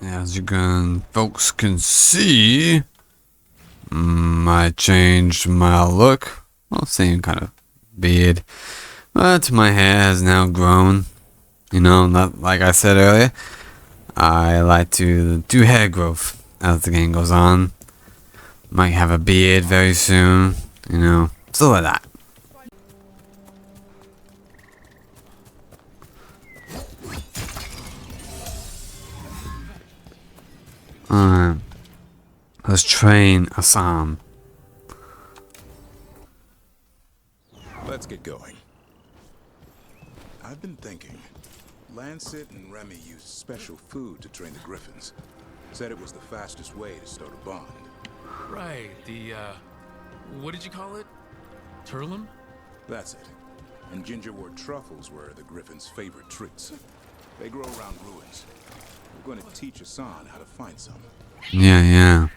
As folks can see, I changed my look. Well, same kind of beard, but my hair has now grown. You know, not like I said earlier. I like to do hair growth as the game goes on. Might have a beard very soon. You know, stuff like that. Let's train Assam. Let's get going. I've been thinking. Lancet and Remy used special food to train the Griffins. Said it was the fastest way to start a bond. Right, what did you call it? Turlum? That's it. And gingerwort truffles were the Griffins' favorite treats. They grow around ruins. We're going to teach Hassan how to find some. Yeah.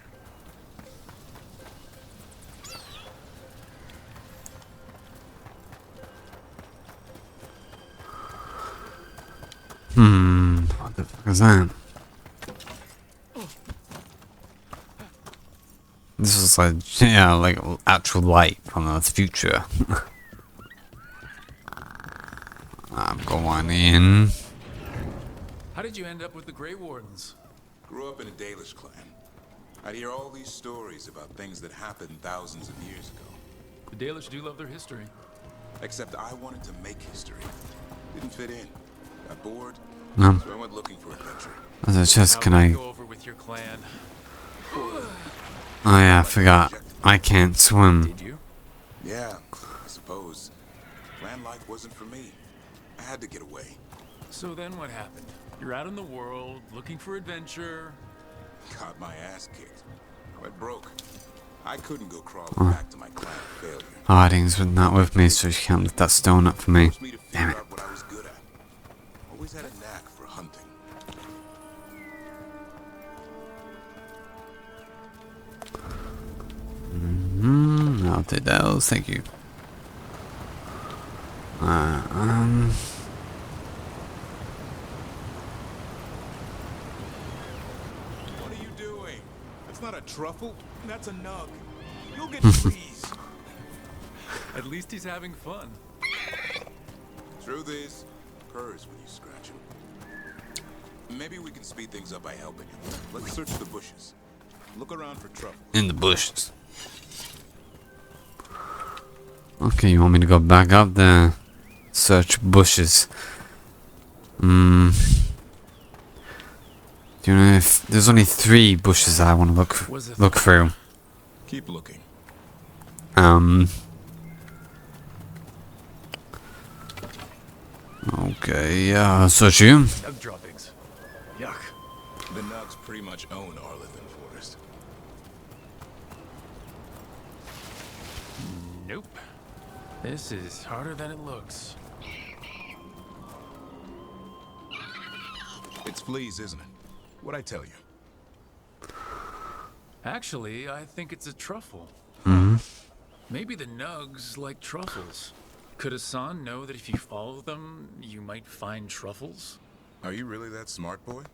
What the fuck is that? This is like, yeah, like actual light from the future. I'm going in. How did you end up with the Grey Wardens? Grew up in a Dalish clan. I'd hear all these stories about things that happened thousands of years ago. The Dalish do love their history. Except I wanted to make history. Didn't fit in. Got bored. No. So I went looking for adventure. As a chest, can I? Go over with your clan. Oh yeah, I forgot. I can't swim. Did you? Yeah, I suppose. Clan life wasn't for me. I had to get away. So then what happened? You're out in the world, looking for adventure. Got my ass kicked. Went broke. I couldn't go crawling back to my clan of failure. Harding's not with me, so she can't lift that stone up for me. Forced me to Damn figure it. out what I was good at. Always had a knack for hunting. I'll take those, thank you. What are you doing? That's not a truffle. That's a nug. You'll get fleas. At least he's having fun. Truth is, purrs when you scratch him. Maybe we can speed things up by helping him. Let's search the bushes. Look around for truffles. In the bushes. Okay, you want me to go back up there? Search bushes. Do you know if there's only 3 bushes I want to look through? Keep looking. Okay, search you. Nug droppings. Yuck. The nugs pretty much own Arlithan Forest. Nope. This is harder than it looks. It's fleas, isn't it? What'd I tell you? Actually, I think it's a truffle. Maybe the nugs like truffles. Could Hassan know that if you follow them, you might find truffles? Are you really that smart, boy?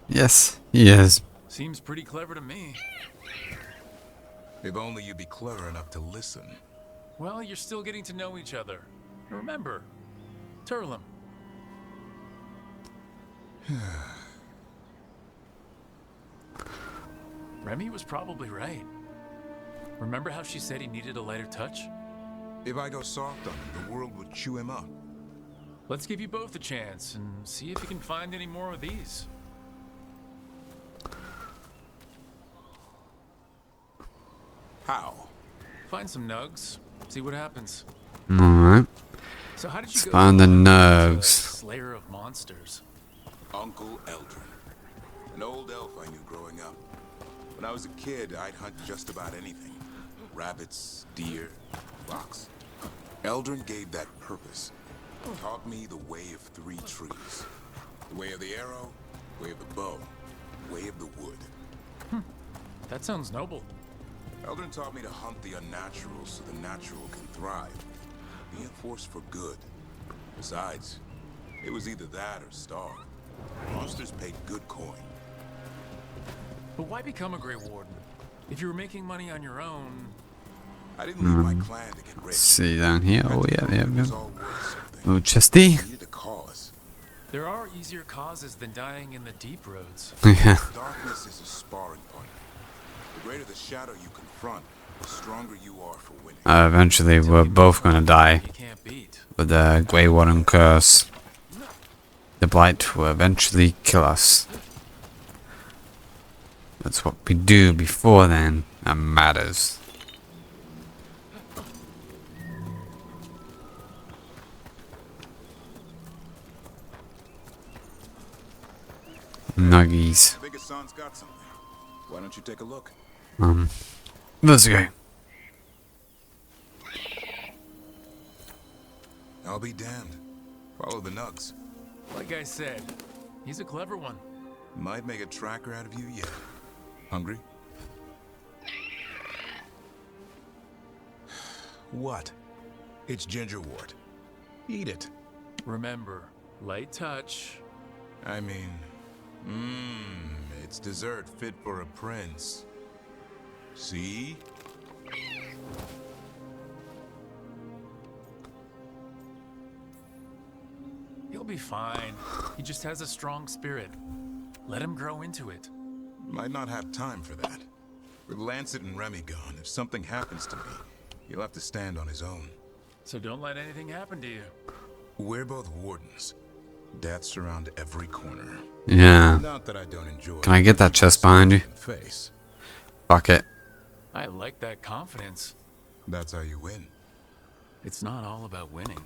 Yes, he is. Seems pretty clever to me. If only you'd be clever enough to listen. Well, you're still getting to know each other. Remember, Turlum. Remy was probably right. Remember how she said he needed a lighter touch? If I go soft on him, the world would chew him up. Let's give you both a chance and see if you can find any more of these. How? Find some nugs, see what happens. Alright. So how did you Let's go find the from nugs. Slayer of monsters? Uncle Eldrin. An old elf I knew growing up. When I was a kid, I'd hunt just about anything. Rabbits, deer, fox. Eldrin gave that purpose. Taught me the way of 3 trees. The way of the arrow, way of the bow, way of the wood. That sounds noble. Eldrin taught me to hunt the unnatural so the natural can thrive. Be a force for good. Besides, It was either that or starve. Monsters paid good coin. But why become a Grey Warden? If you were making money on your own... I didn't leave my clan to get rich. Let's see down here. Oh yeah, It was yeah. all worth something. Oh, chesty. I needed a cause. There are easier causes than dying in the deep roads. Yeah. Darkness is a sparring partner. The greater the shadow you confront, the stronger you are for winning. Eventually, we're both gonna die You can't beat. with the Grey Warden curse. The blight will eventually kill us. That's what we do before then that matters. Nuggies. Big Hassan's got something. Why don't you take a look? Let's go. I'll be damned. Follow the nugs. Like I said, he's a clever one. Might make a tracker out of you yet. Hungry? What? It's gingerwort. Eat it. Remember, light touch. I mean, it's dessert fit for a prince. See? He'll be fine. He just has a strong spirit. Let him grow into it. Might not have time for that. With Lancet and Remy gone, if something happens to me, he'll have to stand on his own. So don't let anything happen to you. We're both wardens. Death's around every corner. Yeah. Not that I don't enjoy. Can I get that chest behind you? Face. Fuck it. I like that confidence. That's how you win. It's not all about winning.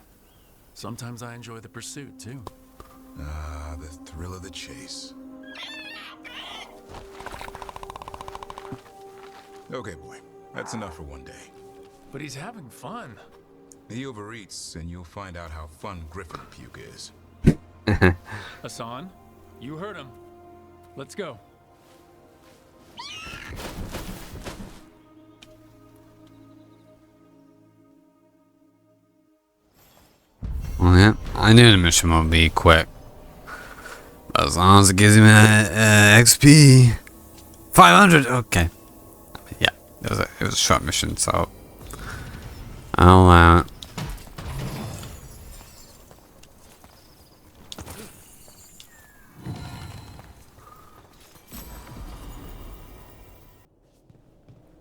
Sometimes I enjoy the pursuit, too. Ah, the thrill of the chase. Okay, boy. That's enough for one day. But he's having fun. He overeats, and you'll find out how fun Griffin puke is. Hassan, you heard him. Let's go. Well, yeah. I knew the mission would be quick. But as long as it gives me XP. 500! Okay. Yeah. It was a short mission, so... I'll allow it.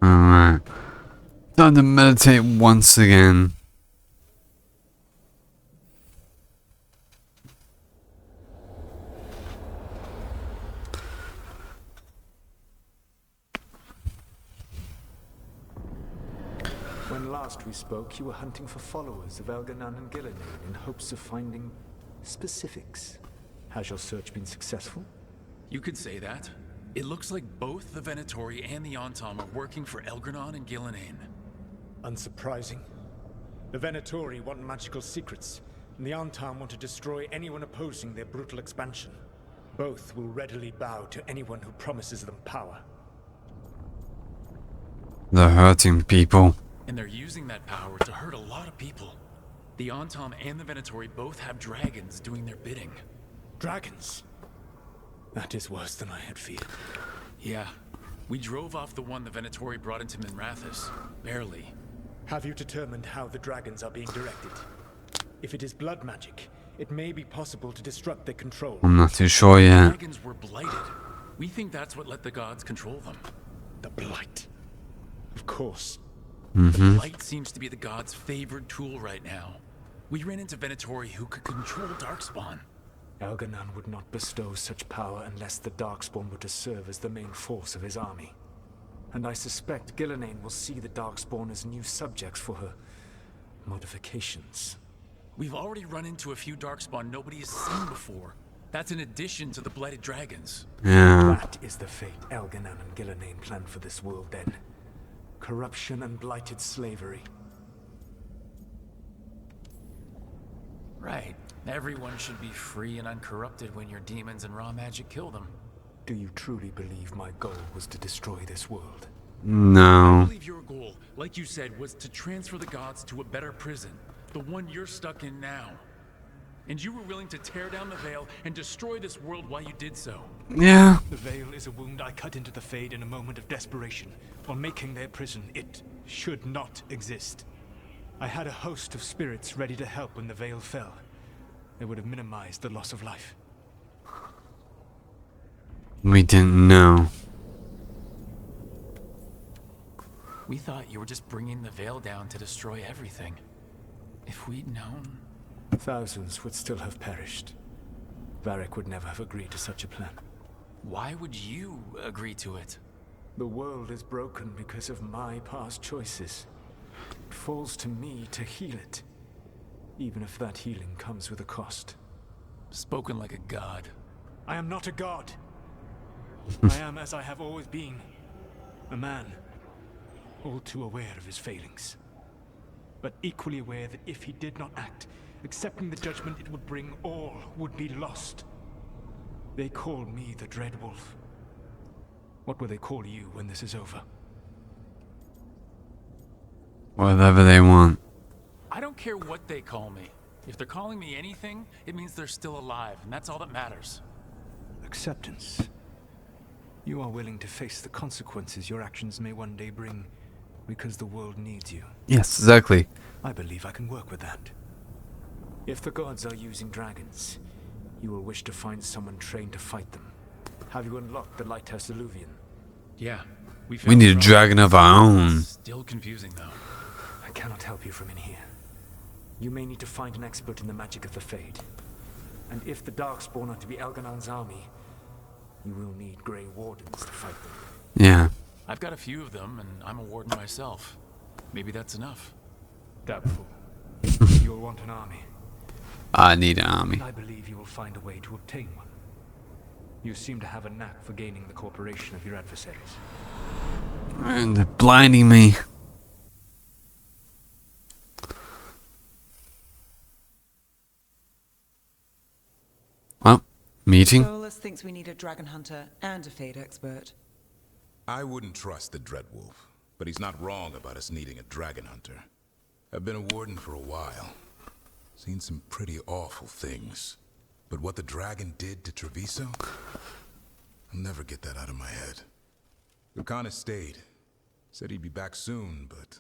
Alright. Time to meditate once again. When last we spoke, you were hunting for followers of Elganon and Gillenane in hopes of finding specifics. Has your search been successful? You could say that. It looks like both the Venatori and the Antom are working for Elgranon and Gillenane. Unsurprising. The Venatori want magical secrets, and the Antom want to destroy anyone opposing their brutal expansion. Both will readily bow to anyone who promises them power. They're hurting people. And they're using that power to hurt a lot of people. The Antom and the Venatori both have dragons doing their bidding. Dragons? That is worse than I had feared. Yeah. We drove off the one the Venatori brought into Minrathous. Barely. Have you determined how the dragons are being directed? If it is blood magic, it may be possible to disrupt their control. I'm not too sure yet. Dragons were blighted. We think that's what let the gods control them. The Blight. Of course. The Blight seems to be the gods' favored tool right now. We ran into Venatori who could control Darkspawn. Elganon would not bestow such power unless the Darkspawn were to serve as the main force of his army. And I suspect Gillenane will see the Darkspawn as new subjects for her modifications. We've already run into a few Darkspawn nobody has seen before. That's in addition to the Blighted Dragons. Yeah. That is the fate Elganon and Gillenane planned for this world then. Corruption and blighted slavery. Right. Everyone should be free and uncorrupted when your demons and raw magic kill them. Do you truly believe my goal was to destroy this world? I No. believe your goal, like you said, was to transfer the gods to a better prison. The one you're stuck in now. And you were willing to tear down the veil and destroy this world while you did so. Yeah. The veil is a wound I cut into the Fade in a moment of desperation, while making their prison. It should not exist. I had a host of spirits ready to help when the veil fell. They would have minimized the loss of life. We didn't know. We thought you were just bringing the veil down to destroy everything. If we'd known... Thousands would still have perished. Varric would never have agreed to such a plan. Why would you agree to it? The world is broken because of my past choices. It falls to me to heal it, even if that healing comes with a cost. Spoken like a god. I am not a god. I am as I have always been. A man, all too aware of his failings. But equally aware that if he did not act, accepting the judgment it would bring, all would be lost. They call me the Dread Wolf. What will they call you when this is over? Whatever they want. I don't care what they call me. If they're calling me anything, it means they're still alive, and that's all that matters. Acceptance. You are willing to face the consequences your actions may one day bring because the world needs you. Yes, exactly. I believe I can work with that. If the gods are using dragons, you will wish to find someone trained to fight them. Have you unlocked the Lighthouse Illuvian? Yeah, We found need a Rook. dragon of our own. Still confusing, though. I cannot help you from in here. You may need to find an expert in the magic of the Fade. And if the Darkspawn are to be Elganon's army, you will need Grey Wardens to fight them. Yeah. I've got a few of them, and I'm a warden myself. Maybe that's enough. Doubtful. You will want an army. I need an army. And I believe you will find a way to obtain one. You seem to have a knack for gaining the cooperation of your adversaries. And they're blinding me. Well, meeting. Solas thinks we need a dragon hunter and a Fade expert. I wouldn't trust the Dreadwolf, but he's not wrong about us needing a dragon hunter. I've been a warden for a while. Seen some pretty awful things. But what the dragon did to Treviso? I'll never get that out of my head. Lucanus stayed. Said he'd be back soon, but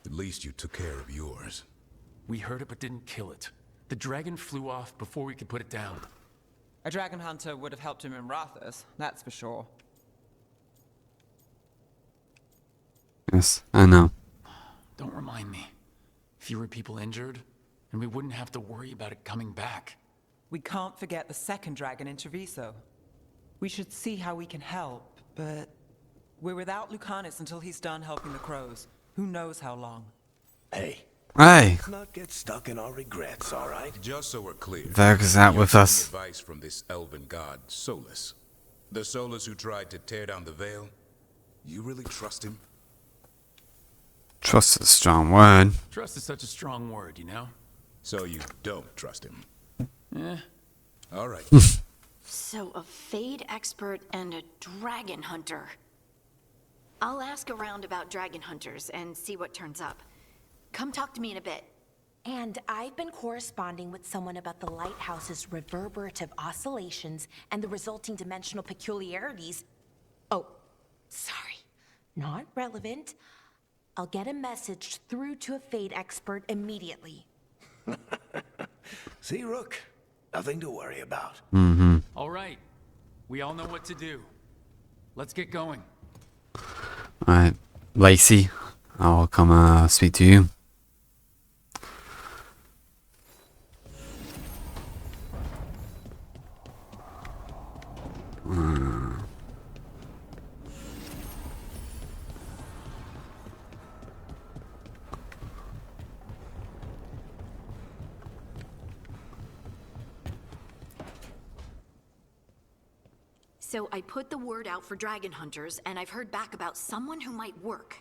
at least you took care of yours. We heard it but didn't kill it. The dragon flew off before we could put it down. A dragon hunter would have helped him in Rathas, that's for sure. Yes, I know. Don't remind me. Fewer people injured, and we wouldn't have to worry about it coming back. We can't forget the second dragon in Treviso. We should see how we can help, but we're without Lucanus until he's done helping the crows. Who knows how long? Hey, Hey, let's not get stuck in our regrets, all right? Just so we're clear. Vega's out with you're us. taking advice from this elven god, Solas. The Solas who tried to tear down the veil. You really trust him? Trust is a strong word. Trust is such a strong word, you know? So you don't trust him? Eh. All right. So, a Fade expert and a dragon hunter. I'll ask around about dragon hunters and see what turns up. Come talk to me in a bit. And I've been corresponding with someone about the lighthouse's reverberative oscillations and the resulting dimensional peculiarities. Oh, sorry. Not relevant. I'll get a message through to a Fade expert immediately. See, Rook? Nothing to worry about. All right. We all know what to do. Let's get going. Alright, Lacey, I'll come speak to you. So I put the word out for dragon hunters, and I've heard back about someone who might work.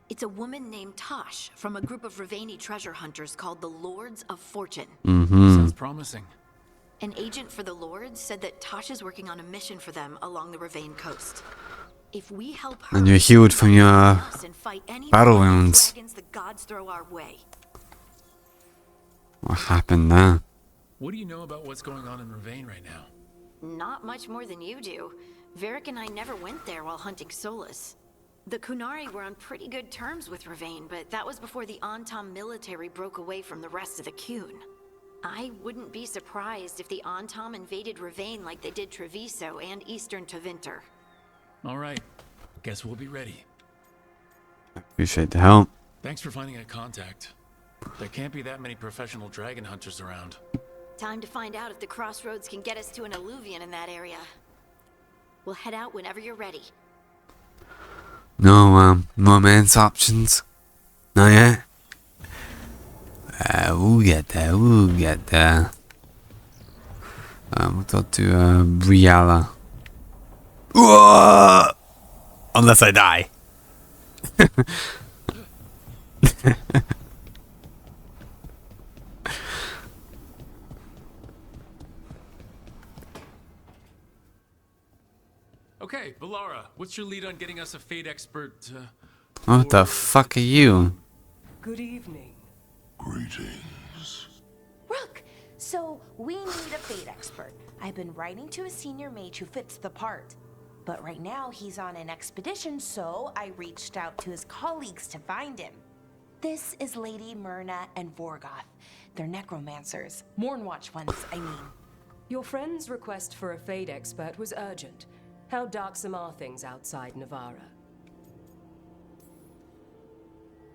It's a woman named Tosh from a group of Ravani treasure hunters called the Lords of Fortune. Sounds promising. An agent for the Lords said that Tosh is working on a mission for them along the Ravane coast. If we help her, And you're healed from your us and fight any battle of the wounds. dragons the gods throw our way. What happened there? What do you know about what's going on in Ravane right now? Not much more than you do. Varric and I never went there while hunting Solas. The Kunari were on pretty good terms with Ravane, but that was before the Antam military broke away from the rest of the Qun. I wouldn't be surprised if the Antam invaded Ravane like they did Treviso and Eastern Tevinter. All right. Guess we'll be ready. Appreciate the help. Thanks for finding a contact. There can't be that many professional dragon hunters around. Time to find out if the crossroads can get us to an alluvion in that area. We'll head out whenever you're ready. No romance options? Not yet? We'll get there, we'll get there. We'll talk to Briala. Whoa! Unless I die. Okay, Valara, what's your lead on getting us a Fate expert? What the fuck are you? Good evening. Greetings. Rook, so we need a Fate expert. I've been writing to a senior mage who fits the part. But right now he's on an expedition, so I reached out to his colleagues to find him. This is Lady Myrna and Vorgoth. They're necromancers. Mournwatch ones, I mean. Your friend's request for a Fade expert was urgent. How darksome are things outside Navarra?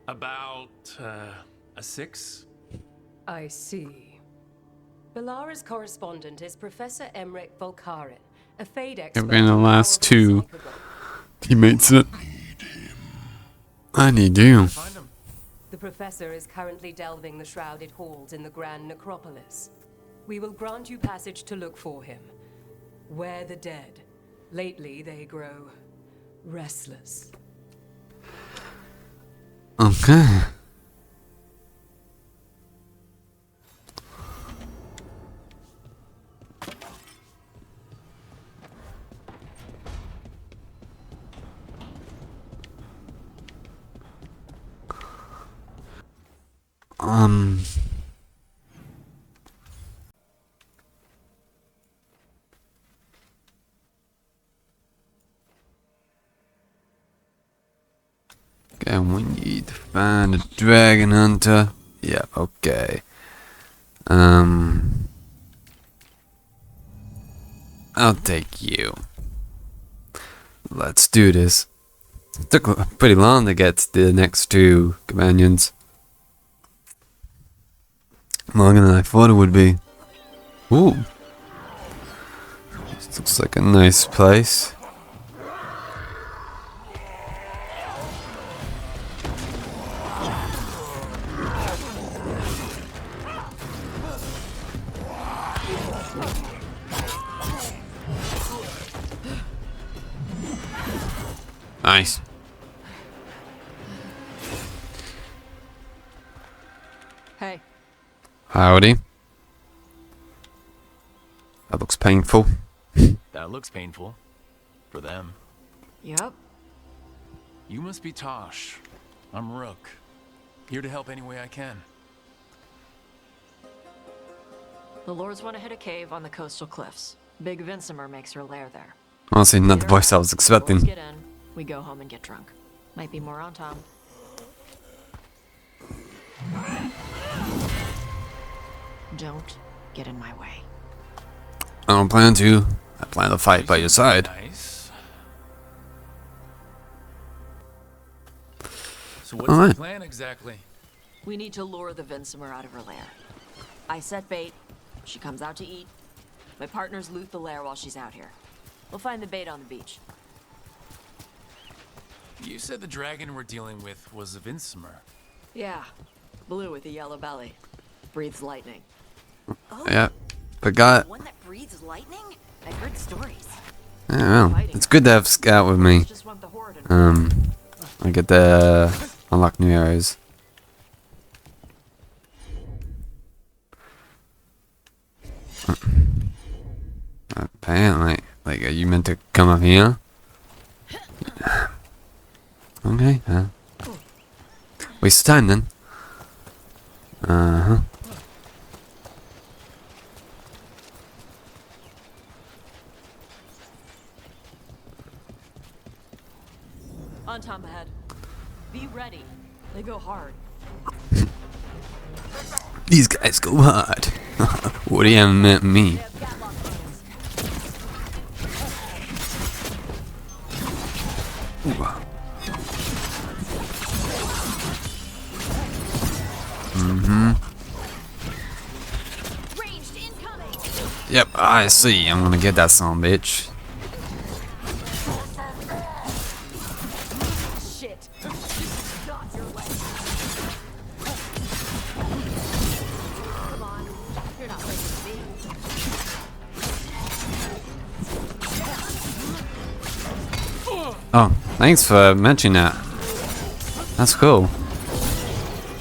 About, a 6? I see. Balara's correspondent is Professor Emmerich Volkarin, a Fade expert. Been the last two powerful teammates. I need you. Find him. The professor is currently delving the shrouded halls in the Grand Necropolis. We will grant you passage to look for him. Where the dead. Lately, they grow restless. Okay. Okay, we need to find a dragon hunter. Yeah, okay. I'll take you. Let's do this. It took pretty long to get to the next two companions. Longer than I thought it would be. Ooh. This looks like a nice place. Nice. Hey. Howdy. That looks painful. That looks painful. For them. Yep. You must be Tosh. I'm Rook. Here to help any way I can. The Lords want to hit a cave on the coastal cliffs. Big Vincimer makes her lair there. Honestly, not the voice I was Lords expecting. get in, we go home and get drunk. Might be more on Tom. Don't get in my way. I don't plan to. I plan to fight by your side. Nice. So what's Alright. the plan exactly? We need to lure the Vincimer out of her lair. I set bait. She comes out to eat. My partners loot the lair while she's out here. We'll find the bait on the beach. You said the dragon we're dealing with was a Vincimer. Yeah. Blue with a yellow belly. Breathes lightning. Yeah. Forgot. One that breathes lightning? I've heard stories. Yeah, well, it's good to have Scout with me. Just want the horde and I get to unlock new areas. Apparently, like, are you meant to come up here? Okay, waste of time then. On Tom ahead. Be ready. They go hard. These guys go hard. What do you have meant me? Yep, I see. I'm gonna get that son of a bitch. Shit. Got your leg. Come on. You're not waiting for me. Oh, thanks for mentioning that. That's cool.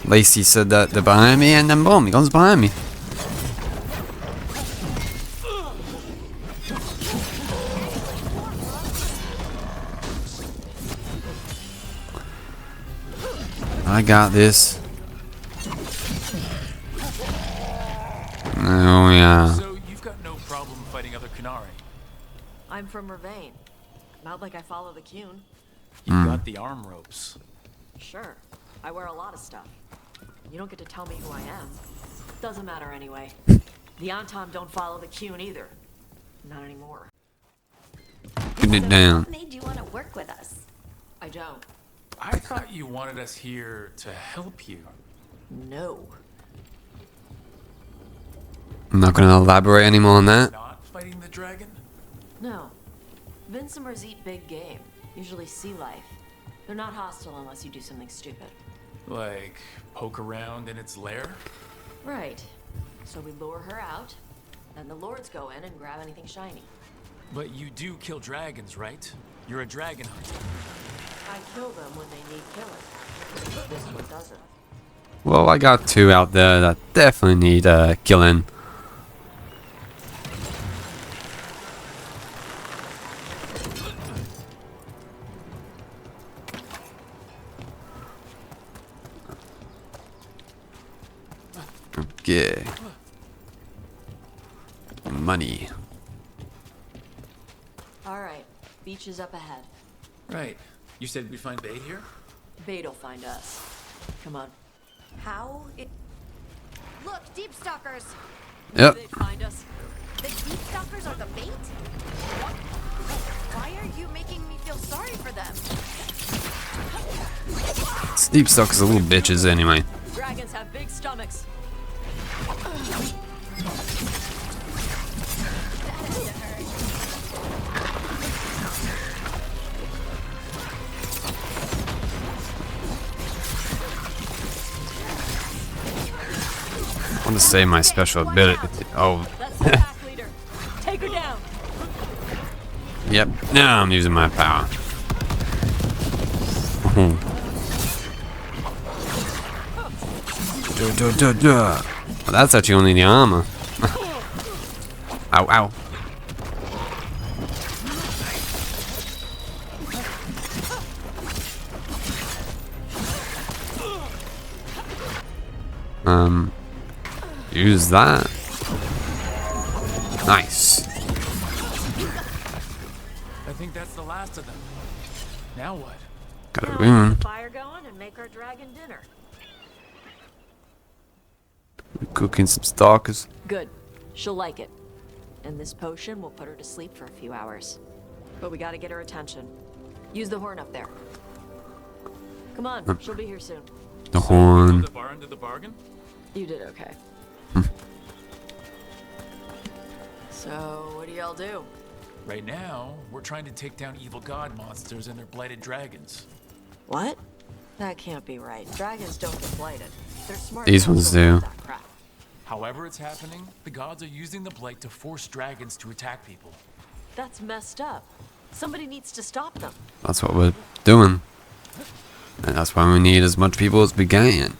Lacey said that they're behind me, and then boom, he goes behind me. I got this. Oh yeah. So you've got no problem fighting other Kunari. I'm from Ravane. Not like I follow the Qun. You've got the arm ropes. Sure. I wear a lot of stuff. You don't get to tell me who I am. Doesn't matter anyway. The Antom don't follow the Qun either. Not anymore. Get it down. What made you want to work with us? I don't. I thought you wanted us here to help you. No. I'm not gonna elaborate anymore on that. Not fighting the dragon? No. Vincimers eat big game. Usually sea life. They're not hostile unless you do something stupid. Like, poke around in its lair? Right. So we lure her out, then the lords go in and grab anything shiny. But you do kill dragons, right? You're a dragon hunter. I kill them when they need killing. This one doesn't. Well, I got two out there that definitely need killing. Okay. Money. Alright, beach is up ahead. Right. You said we'd find bait here? Bait'll find us. Come on. How? Look, deep stalkers. Yep. They'd find us. The deep stalkers are the bait? Why are you making me feel sorry for them? Steep suckers are little bitches anyway. Dragons have big stomachs. I want to say my special ability. Oh. That's the pack leader. Take her down. Yep. Now I'm using my power. Well, that's actually only the armor. Ow, ow. Use that. Nice. I think that's the last of them. Now what? Got a Now rune. get the fire going and make our dragon dinner. We're cooking some stalkers. Good. She'll like it. And this potion will put her to sleep for a few hours. But we gotta get her attention. Use the horn up there. Come on, she'll be here soon. The horn. The bar into the bargain? You did okay. So, what do y'all do? Right now, we're trying to take down evil god monsters and their blighted dragons. What? That can't be right. Dragons don't get blighted. They're smart. These ones do. That crap. However it's happening, the gods are using the blight to force dragons to attack people. That's messed up. Somebody needs to stop them. That's what we're doing. And that's why we need as much people as we can.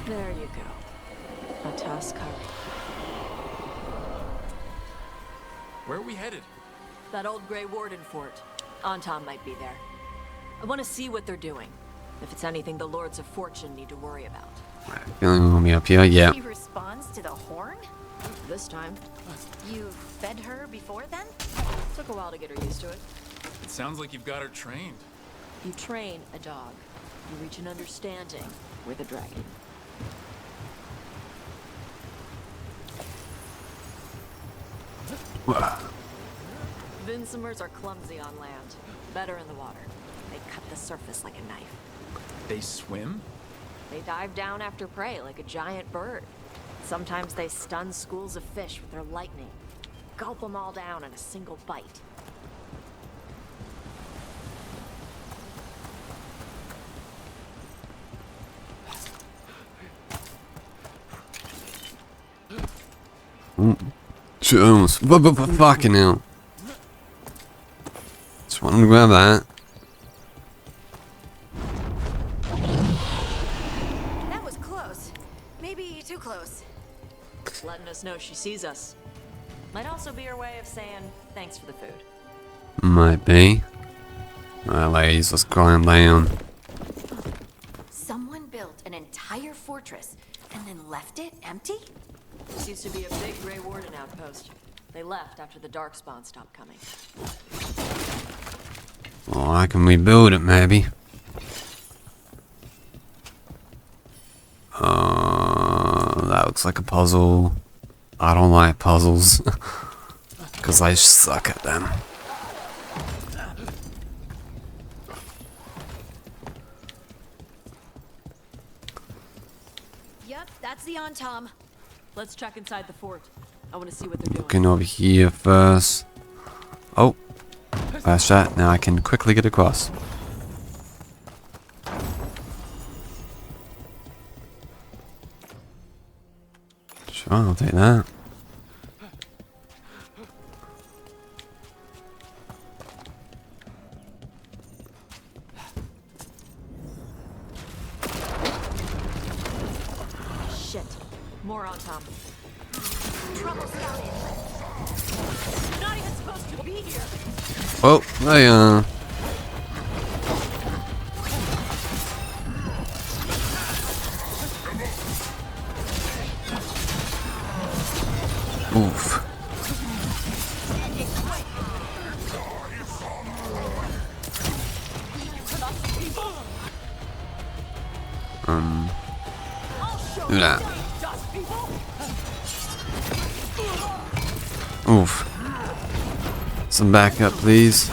There you go. A tusk curry. Where are we headed? That old Grey Warden fort. Anton might be there. I want to see what they're doing. If it's anything the Lords of Fortune need to worry about. Feeling we'll be up here. Yeah. She responds to the horn? This time, You fed her before then? took a while to get her used to it. It sounds like you've got her trained. You train a dog, you reach an understanding with a dragon. Vincimers are clumsy on land, better in the water. They cut the surface like a knife. They swim? They dive down after prey like a giant bird. Sometimes they stun schools of fish with their lightning. Gulp them all down in a single bite. Jones. Fucking hell. Just wanted to grab that. That was close. Maybe too close. Letting us know she sees us. Might also be her way of saying thanks for the food. Might be. Alright, ladies, let's climb down. Someone built an entire fortress and then left it empty? This used to be a big Grey Warden outpost. They left after the Darkspawn stopped coming. Well, I can rebuild it, maybe. That looks like a puzzle. I don't like puzzles. Because I suck at them. Yep, that's the on-tom. Let's check inside the fort. I want to see what they're doing. Looking over here first. Oh. Fast shot. Now I can quickly get across. Sure, I'll take that. Shit. More on Tom. Trouble scouted. You're not even supposed to be here. Oh, there. Oof. Do that. Oof. Some backup, please.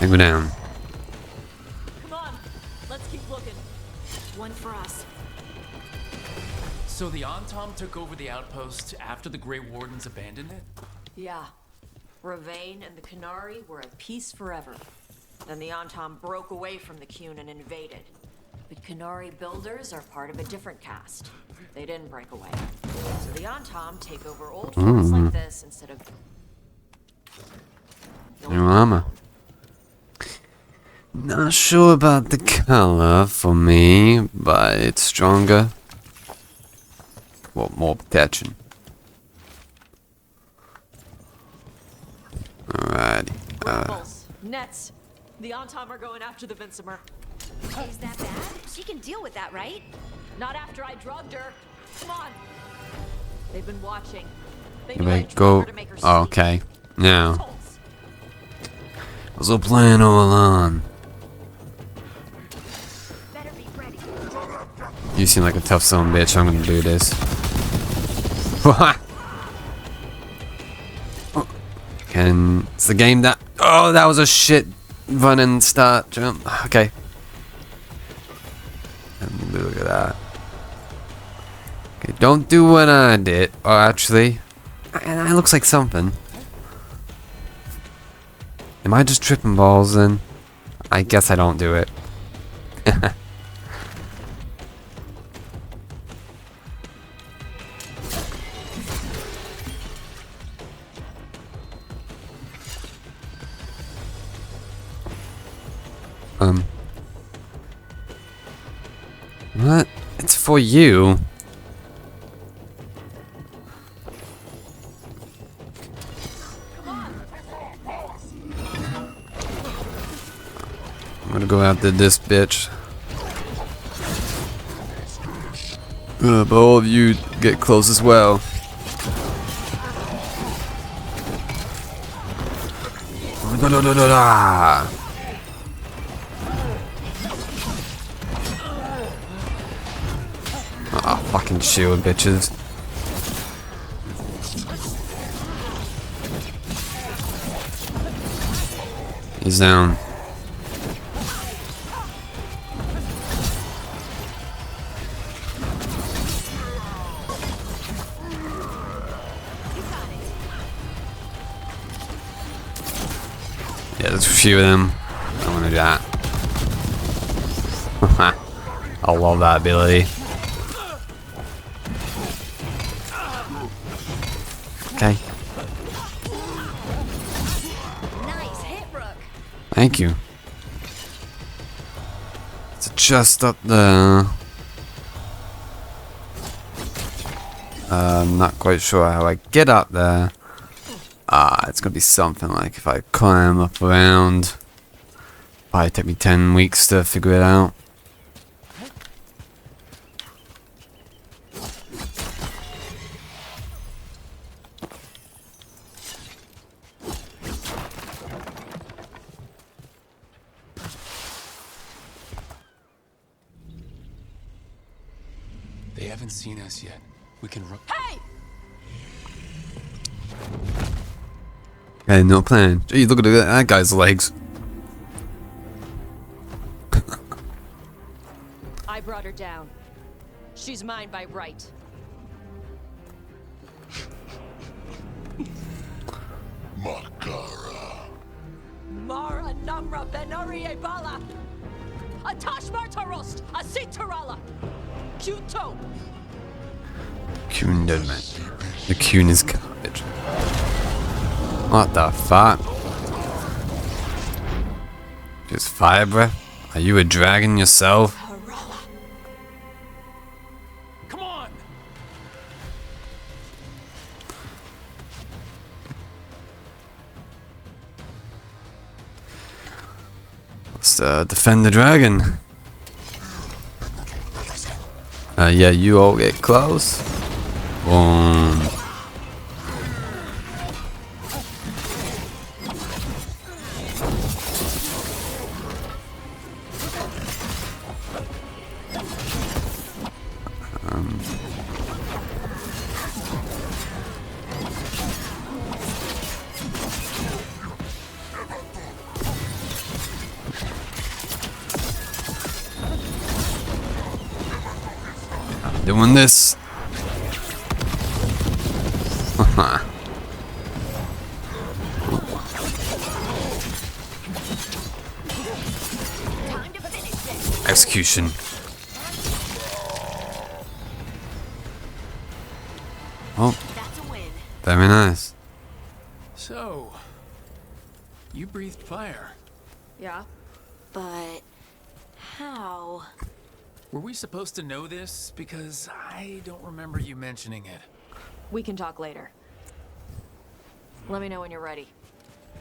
I go down. Come on. Let's keep looking. One for us. So the on-tom took over the outpost after the Grey Wardens abandoned it? Yeah. Ravane and the Qunari were at peace forever. Then the on-tom broke away from the Qun and invaded. The Qunari builders are part of a different caste. They didn't break away. So the on-tom take over old forts like this instead of... New armor. Not sure about the color for me, but it's stronger. Well, more protection. Alrighty. Rifles, nets. The on-tom are going after the Vincimer. Is that bad? She can deal with that, right? Not after I drugged her. Come on. They've been watching. They Here knew we I'd drug go. her to make her Oh, see. okay. Now. Assholes. I was all playing all along. Better be ready. You seem like a tough son of a bitch. I'm gonna do this. Can it's the game that? Oh, that was a shit run and start jump. Okay. Look at that. Okay, don't do what I did. Oh, actually, that looks like something. Am I just tripping balls then? I guess I don't do it. What? It's for you. go after this bitch. But all of you get close as well. Ah, fucking shield, bitches. He's down. Yeah, there's a few of them. I'm gonna do that. I love that ability. Okay. Nice hit, Rook. Thank you. It's just up there. I'm not quite sure how I get up there. It's gonna be something like if I climb up around. Probably take me 10 weeks to figure it out. They haven't seen us yet. We can run. Hey! I had no plan. Gee, look at that guy's legs. I brought her down. She's mine by right. Makara. Mara Namra Benori Bala. Atash Martarost, Asitarala. Kuto. Kuhn dead man. The Kuhn is garbage. What the fuck? Just fire breath? Are you a dragon yourself? Come on! Let's defend the dragon. Yeah, you all get close. Boom. Doing this. Execution. Oh, That's a win. very nice. So, you breathed fire. Yeah? But how? Were we supposed to know this? Because I don't remember you mentioning it. We can talk later. Let me know when you're ready.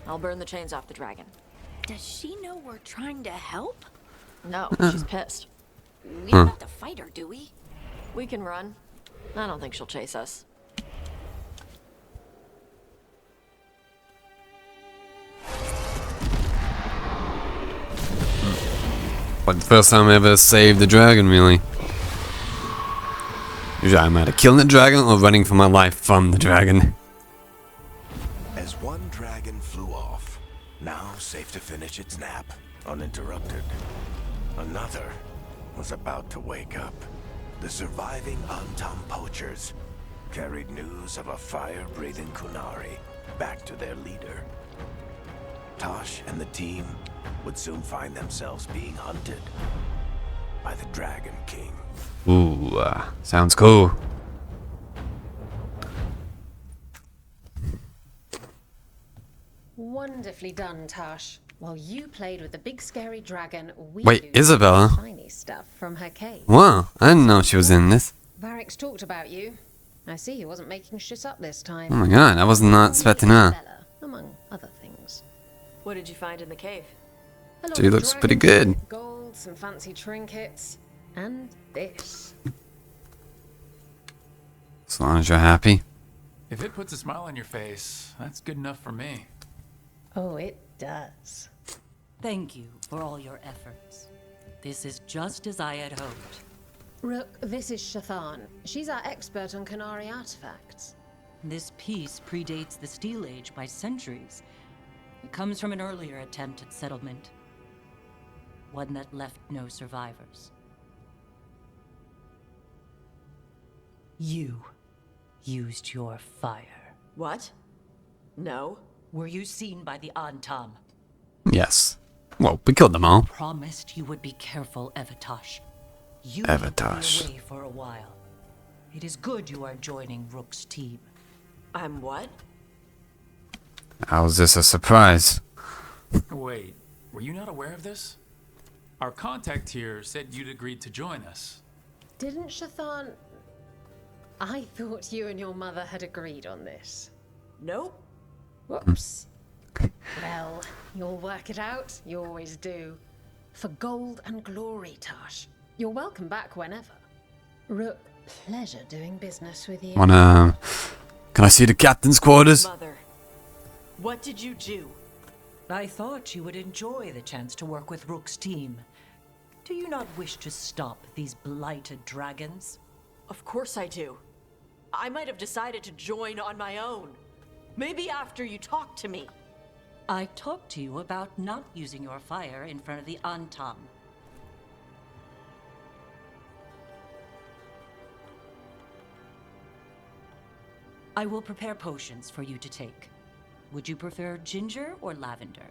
I'll burn the chains off the dragon. Does she know we're trying to help? No, she's pissed. We don't have to fight her, do we? We can run. I don't think she'll chase us. Like the first time I ever saved the dragon, really. Usually I'm either killing the dragon or running for my life from the dragon. As one dragon flew off, now safe to finish its nap, uninterrupted. Another was about to wake up. The surviving Antam poachers carried news of a fire-breathing Kunari back to their leader. Tosh and the team would soon find themselves being hunted by the Dragon King. Ooh, sounds cool. Wonderfully done, Tash. While you played with the big scary dragon, we Wait, do Isabella? shiny stuff from her cave. Wow, I didn't know she was in this. Varric's talked about you. I see he wasn't making shit up this time. Oh my god, I was not expecting her. Isabella, among other things. What did you find in the cave? A lot She of looks pretty dragon good. Gold, some fancy trinkets, and this. As long as you're happy. If it puts a smile on your face, that's good enough for me. Oh, it does. Thank you for all your efforts. This is just as I had hoped. Rook, this is Shathan. She's our expert on Qunari artifacts. This piece predates the Steel Age by centuries. It comes from an earlier attempt at settlement. One that left no survivors. You used your fire. What? No. Were you seen by the Antam? Yes. Well, we killed them all. Promised you would be careful, Evatosh. You Evatosh. will be away for a while. It is good you are joining Rook's team. I'm what? How is this a surprise? Wait, were you not aware of this? Our contact here said you'd agreed to join us. Didn't Shathan... I thought you and your mother had agreed on this. Nope. Whoops. Well, you'll work it out. You always do. For gold and glory, Tosh. You're welcome back whenever. Rook, pleasure doing business with you. Can I see the captain's quarters? Mother, what did you do? I thought you would enjoy the chance to work with Rook's team. Do you not wish to stop these blighted dragons? Of course I do. I might have decided to join on my own. Maybe after you talked to me. I talked to you about not using your fire in front of the Antam. I will prepare potions for you to take. Would you prefer ginger or lavender?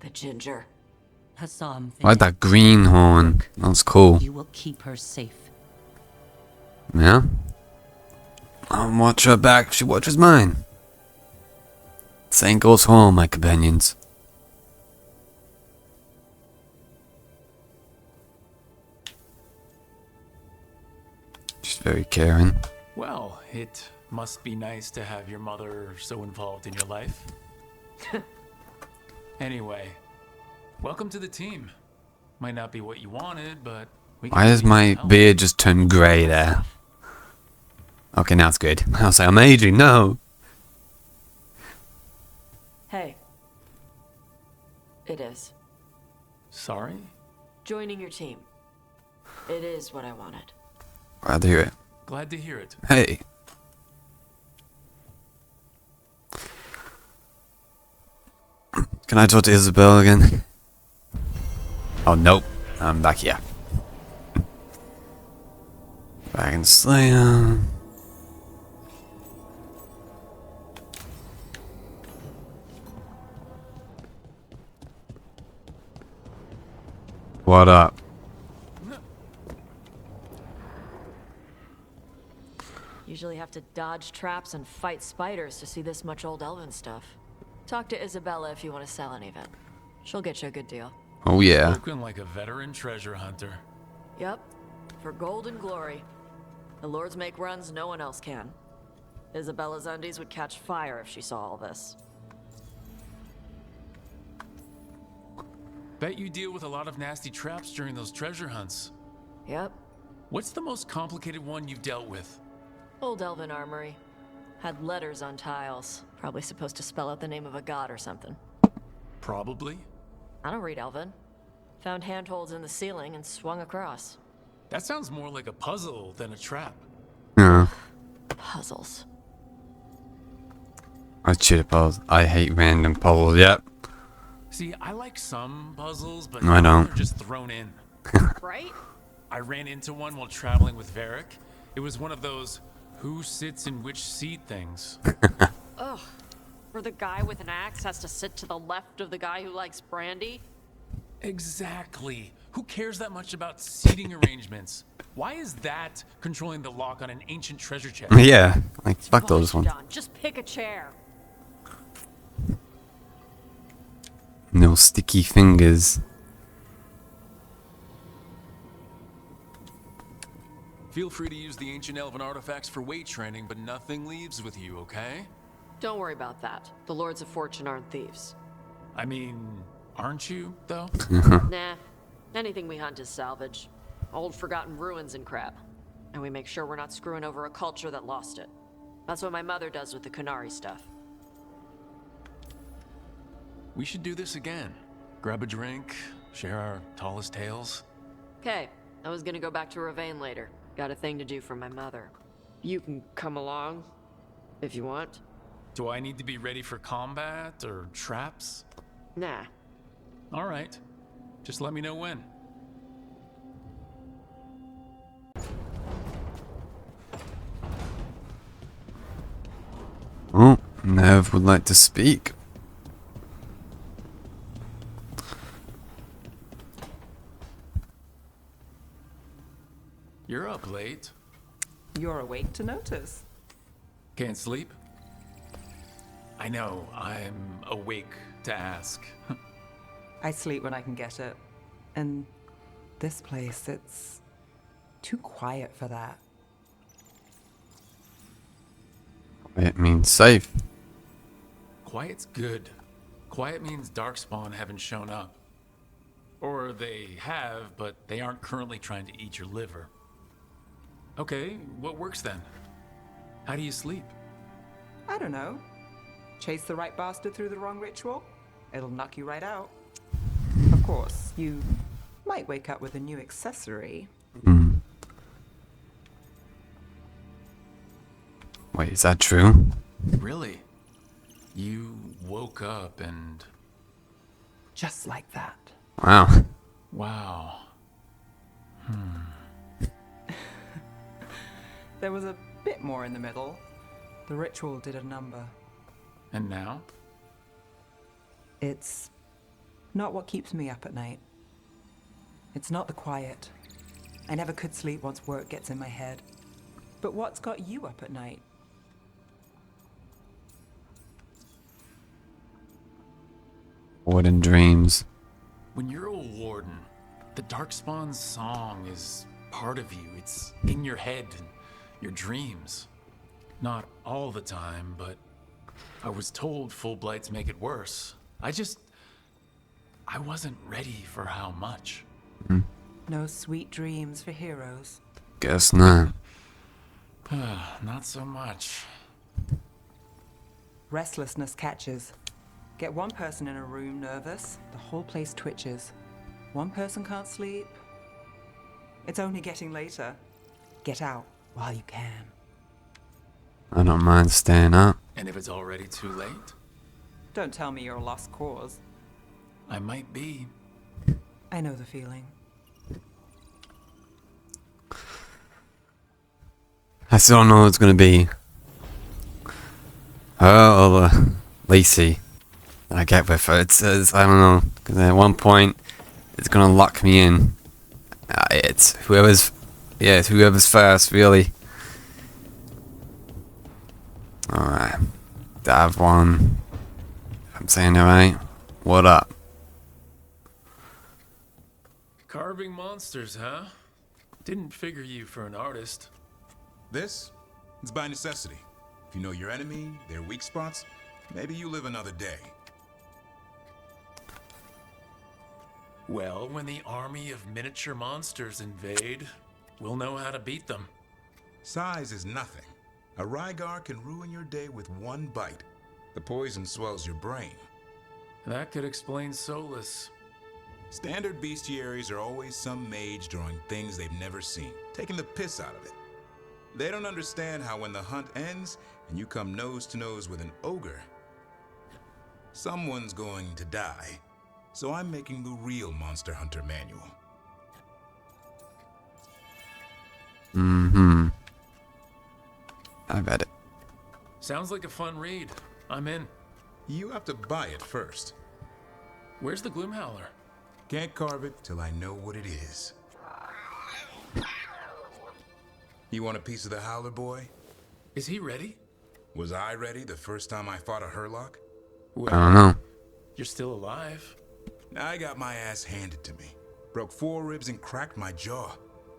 The ginger. Hassam, I like that green horn. That's cool. you will keep her safe. Yeah? I'll watch her back if she watches mine. Same goes for all my companions. She's very caring. Well, it must be nice to have your mother so involved in your life. Anyway, welcome to the team. Might not be what you wanted, but we can Why does use my some help. beard just turn grey there? Okay, now it's good. I was like, I'm aging. No. Hey. It is. Sorry? Joining your team. It is what I wanted. Glad to hear it. Glad to hear it. Hey. Can I talk to Isabel again? Oh, nope. I'm back here. Dragon Slayer. What up? Usually have to dodge traps and fight spiders to see this much old elven stuff. Talk to Isabella if you want to sell any of it. She'll get you a good deal. Oh yeah. Spoken like a veteran treasure hunter. Yep. For gold and glory. The lords make runs no one else can. Isabella's undies would catch fire if she saw all this. Bet you deal with a lot of nasty traps during those treasure hunts. Yep. What's the most complicated one you've dealt with? Old elven armory. Had letters on tiles. Probably supposed to spell out the name of a god or something. Probably. I don't read elven. Found handholds in the ceiling and swung across. That sounds more like a puzzle than a trap. Yeah. Puzzles. I cheat puzzles. I hate random puzzles. Yep. See, I like some puzzles, but I don't. they're just thrown in. Right? I ran into one while traveling with Varric. It was one of those who sits in which seat things. Ugh. Where the guy with an axe has to sit to the left of the guy who likes brandy? Exactly. Who cares that much about seating arrangements? Why is that controlling the lock on an ancient treasure chest? Yeah. Like, fuck those ones. John, just pick a chair. No sticky fingers. Feel free to use the ancient elven artifacts for weight training, but nothing leaves with you, okay? Don't worry about that. The Lords of Fortune aren't thieves. I mean, aren't you, though? Nah. Anything we hunt is salvage. Old forgotten ruins and crap. And we make sure we're not screwing over a culture that lost it. That's what my mother does with the Kunari stuff. We should do this again. Grab a drink, share our tallest tales. Okay, I was gonna go back to Ravane later. Got a thing to do for my mother. You can come along, if you want. Do I need to be ready for combat or traps? Nah. All right. Just let me know when. Oh, Nev would like to speak. You're up late. You're awake to notice. Can't sleep? I know, I'm awake to ask. I sleep when I can get it. And this place, it's too quiet for that. It means safe. Quiet's good. Quiet means Darkspawn haven't shown up. Or they have, but they aren't currently trying to eat your liver. Okay, what works then? How do you sleep? I don't know. Chase the right bastard through the wrong ritual? It'll knock you right out. Of course, you might wake up with a new accessory. Wait, is that true? Really? You woke up and... Just like that. Wow. Wow. There was a bit more in the middle. The ritual did a number. And now? It's not what keeps me up at night. It's not the quiet. I never could sleep once work gets in my head. But what's got you up at night? Warden dreams. When you're a warden, the Darkspawn's song is part of you. It's in your head and your dreams. Not all the time, but I was told full blights make it worse. I wasn't ready for how much. No sweet dreams for heroes. Guess not. Not so much. Restlessness catches. Get one person in a room nervous, the whole place twitches. One person can't sleep. It's only getting later. Get out while you can. I don't mind staying up. And if it's already too late? Don't tell me you're a lost cause. I might be. I know the feeling. I still don't know what it's gonna be. Her or Lacey. I get with her. It says, I don't know, because at one point it's gonna lock me in. It's whoever's first, really. Alright. Dive one. If I'm saying it right. What up? Carving monsters, huh? Didn't figure you for an artist. This? It's by necessity. If you know your enemy, their weak spots, maybe you live another day. Well, when the army of miniature monsters invade, we'll know how to beat them. Size is nothing. A Rygar can ruin your day with one bite. The poison swells your brain. That could explain Solas. Standard bestiaries are always some mage drawing things they've never seen, taking the piss out of it. They don't understand how when the hunt ends and you come nose to nose with an ogre, someone's going to die. So I'm making the real Monster Hunter manual. I bet it. Sounds like a fun read. I'm in. You have to buy it first. Where's the Gloomhowler? Can't carve it till I know what it is. You want a piece of the Howler, boy? Is he ready? Was I ready the first time I fought a Hurlock? Well, I don't know. You're still alive. I got my ass handed to me. Broke 4 ribs and cracked my jaw.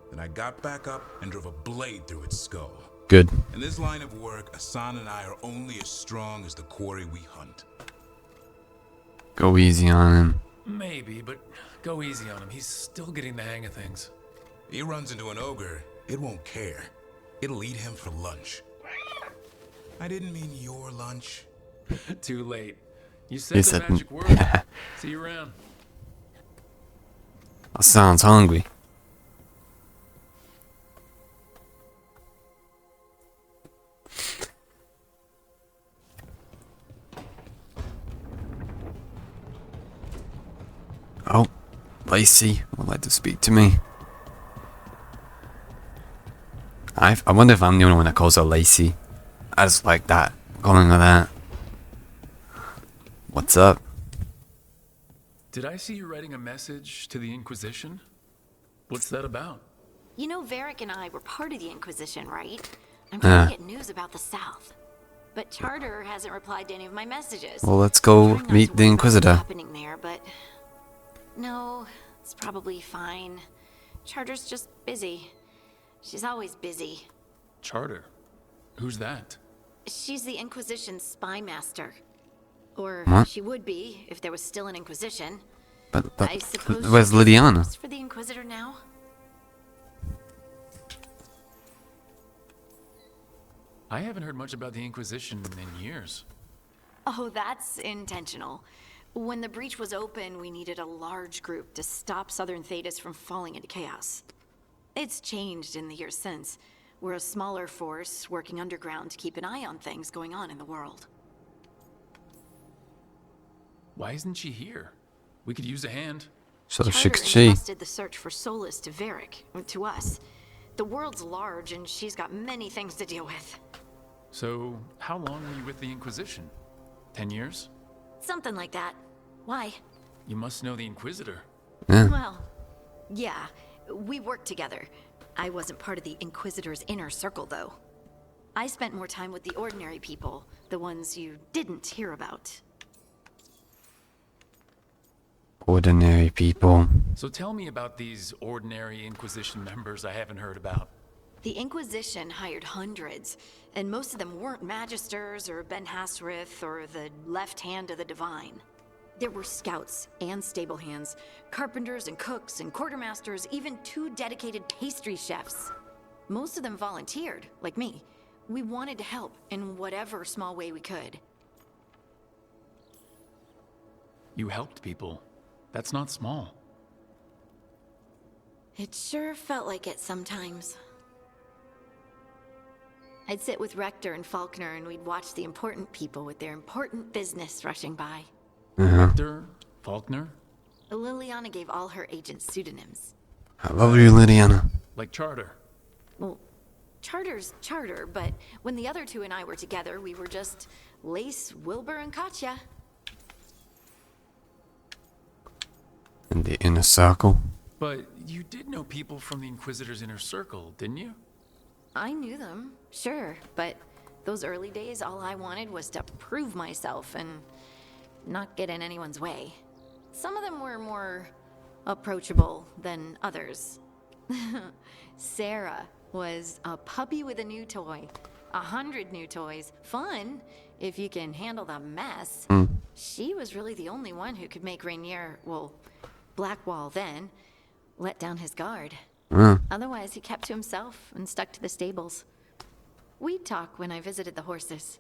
Then I got back up and drove a blade through its skull. Good. In this line of work, Asan and I are only as strong as the quarry we hunt. Go easy on him. Maybe, but go easy on him. He's still getting the hang of things. He runs into an ogre, it won't care. It'll eat him for lunch. I didn't mean your lunch. Too late. You He said the said- magic word. See you around. That sounds hungry. Oh, Lacey would like to speak to me. I wonder if I'm the only one that calls her Lacey. I just like that, calling her that. What's up? Did I see you writing a message to the Inquisition? What's that about? You know, Varric and I were part of the Inquisition, right? I'm trying to get news about the South. But Charter hasn't replied to any of my messages. Well, let's go Trying not meet to the worry about what's Inquisitor. happening there, but no, it's probably fine. Charter's just busy. She's always busy. Charter? Who's that? She's the Inquisition's spy master. Or What? she would be if there was still an Inquisition. But I suppose where's she Lydiana? works for the Inquisitor now? I haven't heard much about the Inquisition in years. Oh, that's intentional. When the breach was open, we needed a large group to stop Southern Thedas from falling into chaos. It's changed in the years since. We're a smaller force working underground to keep an eye on things going on in the world. Why isn't she here? We could use a hand. So Charter she. entrusted the search for Solas to Varric, to us. The world's large and she's got many things to deal with. So, how long were you with the Inquisition? 10 years? Something like that. Why? You must know the Inquisitor. Yeah. Well, yeah, we worked together. I wasn't part of the Inquisitor's inner circle, though. I spent more time with the ordinary people, the ones you didn't hear about. Ordinary people. So tell me about these ordinary Inquisition members I haven't heard about. The Inquisition hired hundreds, and most of them weren't Magisters or Ben Hasrith or the left hand of the Divine. There were scouts and stable hands, carpenters and cooks and quartermasters, even 2 dedicated pastry chefs. Most of them volunteered, like me. We wanted to help in whatever small way we could. You helped people. That's not small. It sure felt like it sometimes. I'd sit with Rector and Faulkner and we'd watch the important people with their important business rushing by. Rector? Faulkner? Liliana gave all her agents pseudonyms. I love you, Lydiana. Like Charter? Well, Charter's Charter, but when the other 2 and I were together, we were just Lace, Wilbur, and Katya. In the inner circle. But you did know people from the Inquisitor's inner circle, didn't you? I knew them, sure, but those early days, all I wanted was to prove myself and not get in anyone's way. Some of them were more approachable than others. Sarah was a puppy with a new toy. 100 new toys. Fun, if you can handle the mess. She was really the only one who could make Rainier, well, Blackwall then, let down his guard. Otherwise, he kept to himself and stuck to the stables. We'd talk when I visited the horses.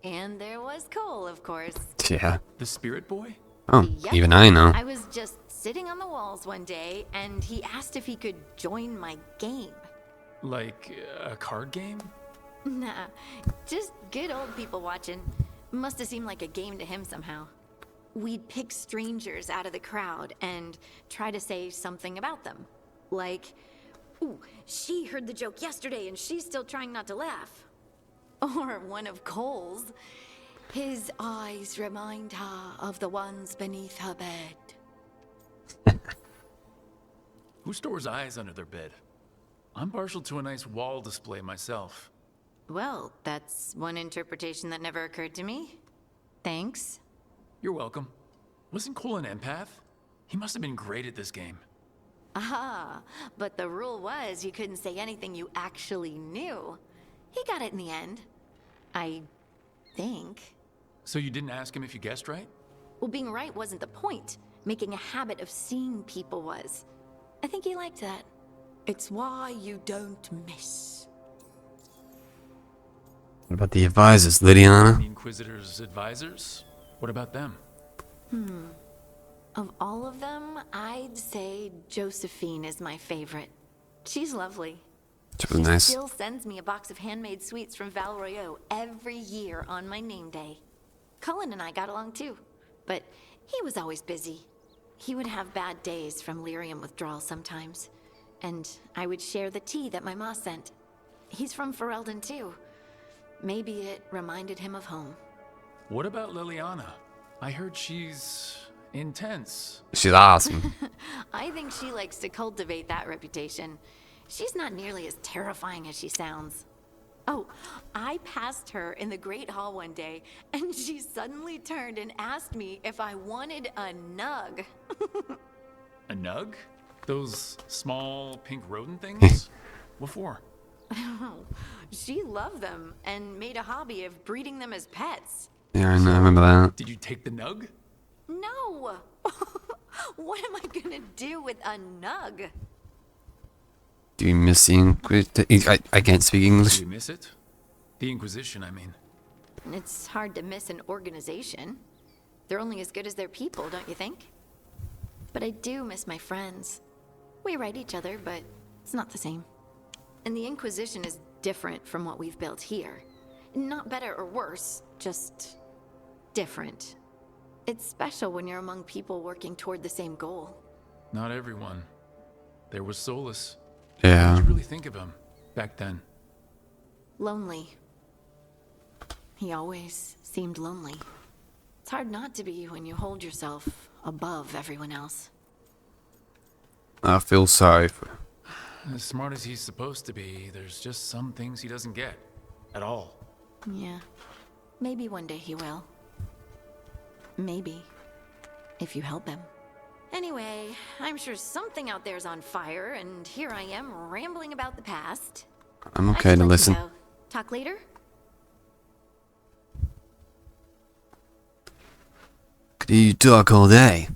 And there was Cole, of course. Yeah. The Spirit Boy? Oh, Yep. even I know. I was just sitting on the walls one day, and he asked if he could join my game. Like a card game? Nah, just good old people watching. Must have seemed like a game to him somehow. We'd pick strangers out of the crowd and try to say something about them. Like, ooh, she heard the joke yesterday and she's still trying not to laugh. Or one of Cole's. His eyes remind her of the ones beneath her bed. Who stores eyes under their bed? I'm partial to a nice wall display myself. Well, that's one interpretation that never occurred to me. Thanks. You're welcome. Wasn't Cole an empath? He must have been great at this game. Ah, but the rule was you couldn't say anything you actually knew. He got it in the end. I think. So you didn't ask him if you guessed right? Well, being right wasn't the point. Making a habit of seeing people was. I think he liked that. It's why you don't miss. What about the advisors, Lydiana? The Inquisitor's advisors? What about them? Of all of them, I'd say Josephine is my favorite. She's lovely. She was nice. Still sends me a box of handmade sweets from Val Royeaux every year on my name day. Cullen and I got along too, but he was always busy. He would have bad days from lyrium withdrawal sometimes, and I would share the tea that my ma sent. He's from Ferelden too. Maybe it reminded him of home. What about Liliana? I heard she's intense. She's awesome. I think she likes to cultivate that reputation. She's not nearly as terrifying as she sounds. Oh, I passed her in the Great Hall one day, and she suddenly turned and asked me if I wanted a nug. A nug? Those small pink rodent things? What for? She loved them and made a hobby of breeding them as pets. Yeah, I know, I remember that. Did you take the nug? No! What am I gonna do with a nug? Do you miss the Inquisition? I can't speak English. Do you miss it? The Inquisition, I mean. It's hard to miss an organization. They're only as good as their people, don't you think? But I do miss my friends. We write each other, but it's not the same. And the Inquisition is different from what we've built here. Not better or worse, just different. It's special when you're among people working toward the same goal. Not everyone. There was Solas. Yeah. What did you really think of him back then? Lonely. He always seemed lonely. It's hard not to be when you hold yourself above everyone else. I feel sorry for him. As smart as he's supposed to be, there's just some things he doesn't get. At all. Yeah. Maybe one day he will. Maybe. If you help him. Anyway, I'm sure something out there's on fire, and here I am rambling about the past. I'm okay to listen. Go. Talk later? Could you talk all day?